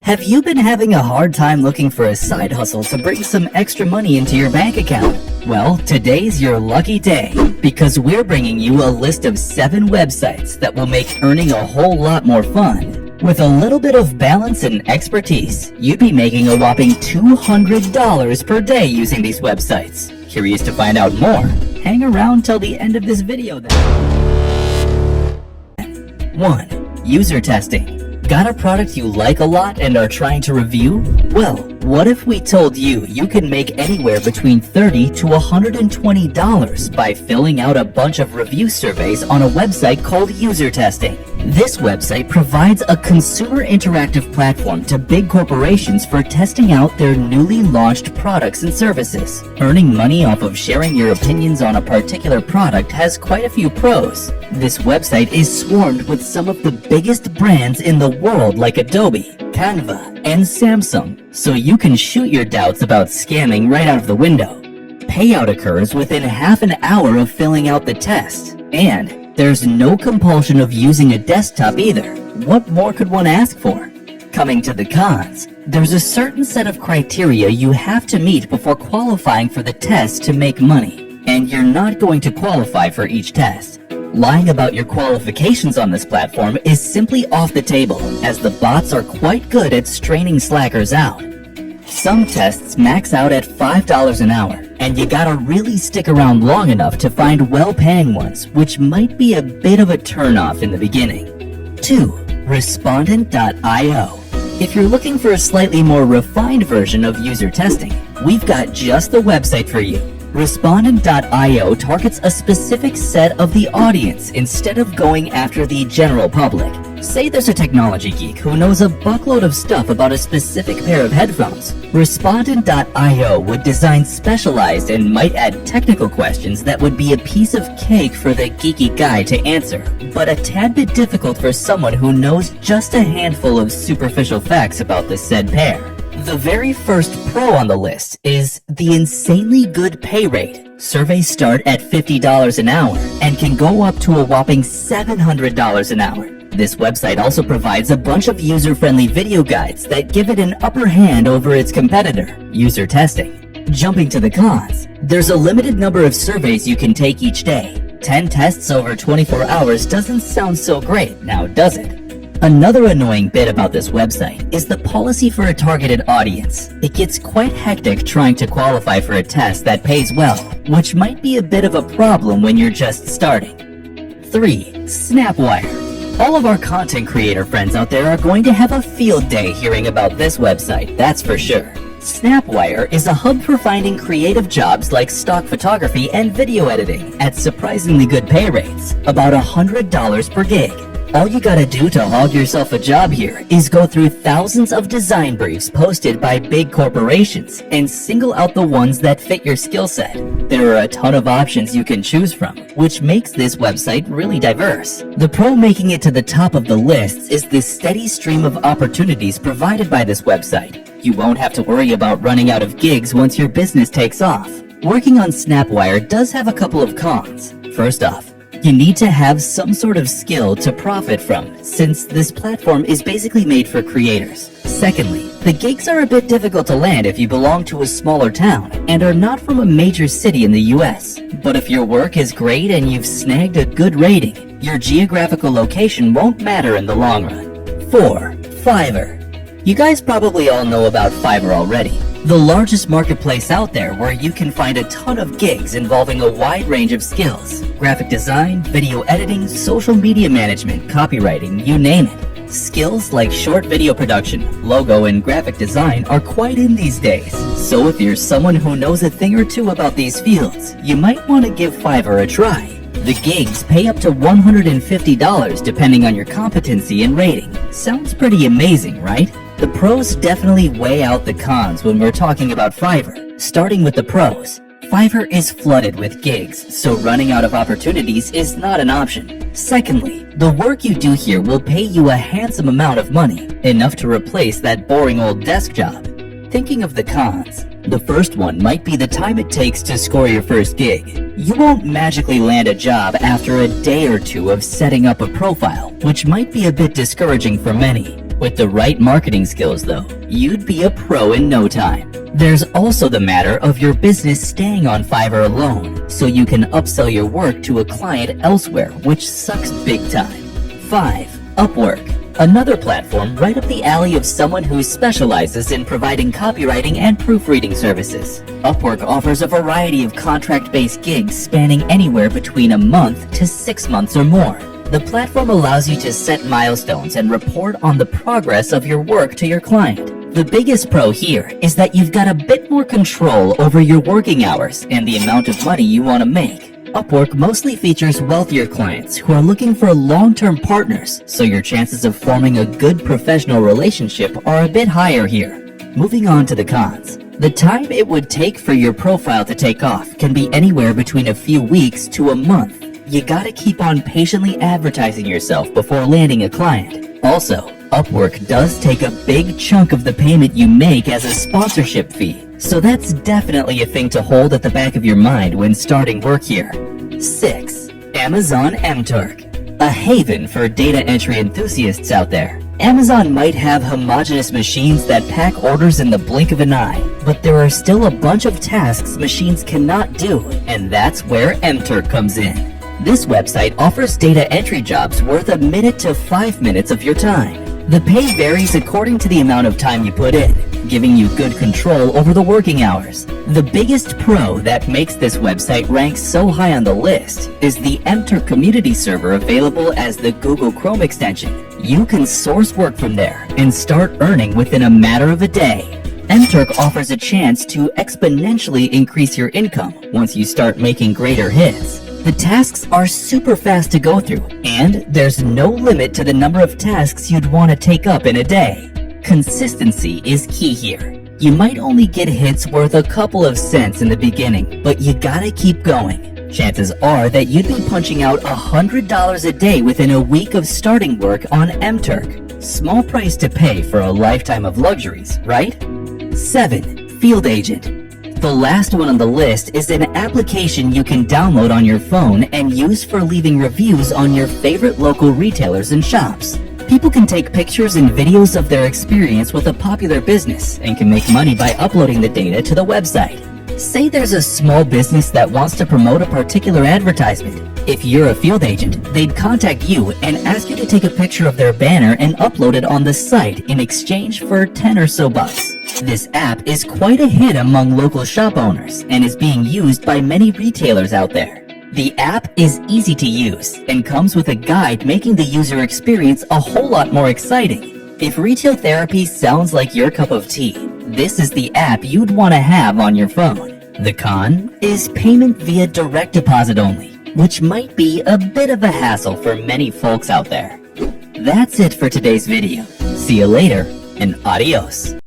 Have you been having a hard time looking for a side hustle to bring some extra money into your bank account? Well, today's your lucky day, because we're bringing you a list of 7 websites that will make earning a whole lot more fun. With a little bit of balance and expertise, you'd be making a whopping $200 per day using these websites. Curious to find out more? Hang around till the end of this video then. 1. User testing. Got a product you like a lot and are trying to review? Well, what if we told you you can make anywhere between $30 to $120 by filling out a bunch of review surveys on a website called User Testing? This website provides a consumer interactive platform to big corporations for testing out their newly launched products and services. Earning money off of sharing your opinions on a particular product has quite a few pros. This website is swarmed with some of the biggest brands in the world like Adobe, Canva, and Samsung, so you can shoot your doubts about scamming right out of the window. Payout occurs within half an hour of filling out the test, and there's no compulsion of using a desktop either. What more could one ask for? Coming to the cons, there's a certain set of criteria you have to meet before qualifying for the test to make money, and you're not going to qualify for each test. Lying about your qualifications on this platform is simply off the table, as the bots are quite good at straining slackers out. Some tests max out at $5 an hour, and you gotta really stick around long enough to find well-paying ones, which might be a bit of a turnoff in the beginning. 2. Respondent.io. If you're looking for a slightly more refined version of user testing, we've got just the website for you. Respondent.io targets a specific set of the audience instead of going after the general public. Say there's a technology geek who knows a buckload of stuff about a specific pair of headphones. Respondent.io would design specialized and might add technical questions that would be a piece of cake for the geeky guy to answer, but a tad bit difficult for someone who knows just a handful of superficial facts about the said pair. The very first pro on the list is the insanely good pay rate. Surveys start at $50 an hour and can go up to a whopping $700 an hour. This website also provides a bunch of user-friendly video guides that give it an upper hand over its competitor, User Testing. Jumping to the cons, there's a limited number of surveys you can take each day. 10 tests over 24 hours doesn't sound so great, now does it? Another annoying bit about this website is the policy for a targeted audience. It gets quite hectic trying to qualify for a test that pays well, which might be a bit of a problem when you're just starting. 3. Snapwire. All of our content creator friends out there are going to have a field day hearing about this website, that's for sure. Snapwire is a hub for finding creative jobs like stock photography and video editing at surprisingly good pay rates, about $100 per gig. All you gotta do to hog yourself a job here is go through thousands of design briefs posted by big corporations and single out the ones that fit your skill set. There are a ton of options you can choose from, which makes this website really diverse. The pro making it to the top of the list is the steady stream of opportunities provided by this website. You won't have to worry about running out of gigs once your business takes off. Working on Snapwire does have a couple of cons. First off, you need to have some sort of skill to profit from, since this platform is basically made for creators. Secondly, the gigs are a bit difficult to land if you belong to a smaller town and are not from a major city in the US. But if your work is great and you've snagged a good rating, your geographical location won't matter in the long run. 4. Fiverr. You guys probably all know about Fiverr already. The largest marketplace out there where you can find a ton of gigs involving a wide range of skills. Graphic design, video editing, social media management, copywriting, you name it. Skills like short video production, logo, and graphic design are quite in these days. So if you're someone who knows a thing or two about these fields, you might want to give Fiverr a try. The gigs pay up to $150 depending on your competency and rating. Sounds pretty amazing, right? The pros definitely weigh out the cons when we're talking about Fiverr. Starting with the pros, Fiverr is flooded with gigs, so running out of opportunities is not an option. Secondly, the work you do here will pay you a handsome amount of money, enough to replace that boring old desk job. Thinking of the cons, the first one might be the time it takes to score your first gig. You won't magically land a job after a day or two of setting up a profile, which might be a bit discouraging for many. With the right marketing skills though, you'd be a pro in no time. There's also the matter of your business staying on Fiverr alone, so you can upsell your work to a client elsewhere, which sucks big time. 5. Upwork. Another platform right up the alley of someone who specializes in providing copywriting and proofreading services. Upwork offers a variety of contract-based gigs spanning anywhere between a month to 6 months or more. The platform allows you to set milestones and report on the progress of your work to your client. The biggest pro here is that you've got a bit more control over your working hours and the amount of money you want to make. Upwork mostly features wealthier clients who are looking for long-term partners, so your chances of forming a good professional relationship are a bit higher here. Moving on to the cons. The time it would take for your profile to take off can be anywhere between a few weeks to a month. You gotta keep on patiently advertising yourself before landing a client. Also, Upwork does take a big chunk of the payment you make as a sponsorship fee, so that's definitely a thing to hold at the back of your mind when starting work here. 6. Amazon MTurk. A haven for data entry enthusiasts out there. Amazon might have homogeneous machines that pack orders in the blink of an eye, but there are still a bunch of tasks machines cannot do, and that's where MTurk comes in. This website offers data entry jobs worth a minute to 5 minutes of your time. The pay varies according to the amount of time you put in, giving you good control over the working hours. The biggest pro that makes this website rank so high on the list is the MTurk community server available as the Google Chrome extension. You can source work from there and start earning within a matter of a day. MTurk offers a chance to exponentially increase your income once you start making greater hits. The tasks are super fast to go through, and there's no limit to the number of tasks you'd want to take up in a day. Consistency is key here. You might only get hits worth a couple of cents in the beginning, but you gotta keep going. Chances are that you'd be punching out $100 a day within a week of starting work on MTurk. Small price to pay for a lifetime of luxuries, right? 7. Field Agent. The last one on the list is an application you can download on your phone and use for leaving reviews on your favorite local retailers and shops. People can take pictures and videos of their experience with a popular business and can make money by uploading the data to the website. Say there's a small business that wants to promote a particular advertisement. If you're a field agent, they'd contact you and ask you to take a picture of their banner and upload it on the site in exchange for 10 or so bucks. This app is quite a hit among local shop owners and is being used by many retailers out there. The app is easy to use and comes with a guide making the user experience a whole lot more exciting. If retail therapy sounds like your cup of tea, this is the app you'd want to have on your phone. The con is payment via direct deposit only, which might be a bit of a hassle for many folks out there. That's it for today's video. See you later, and adios.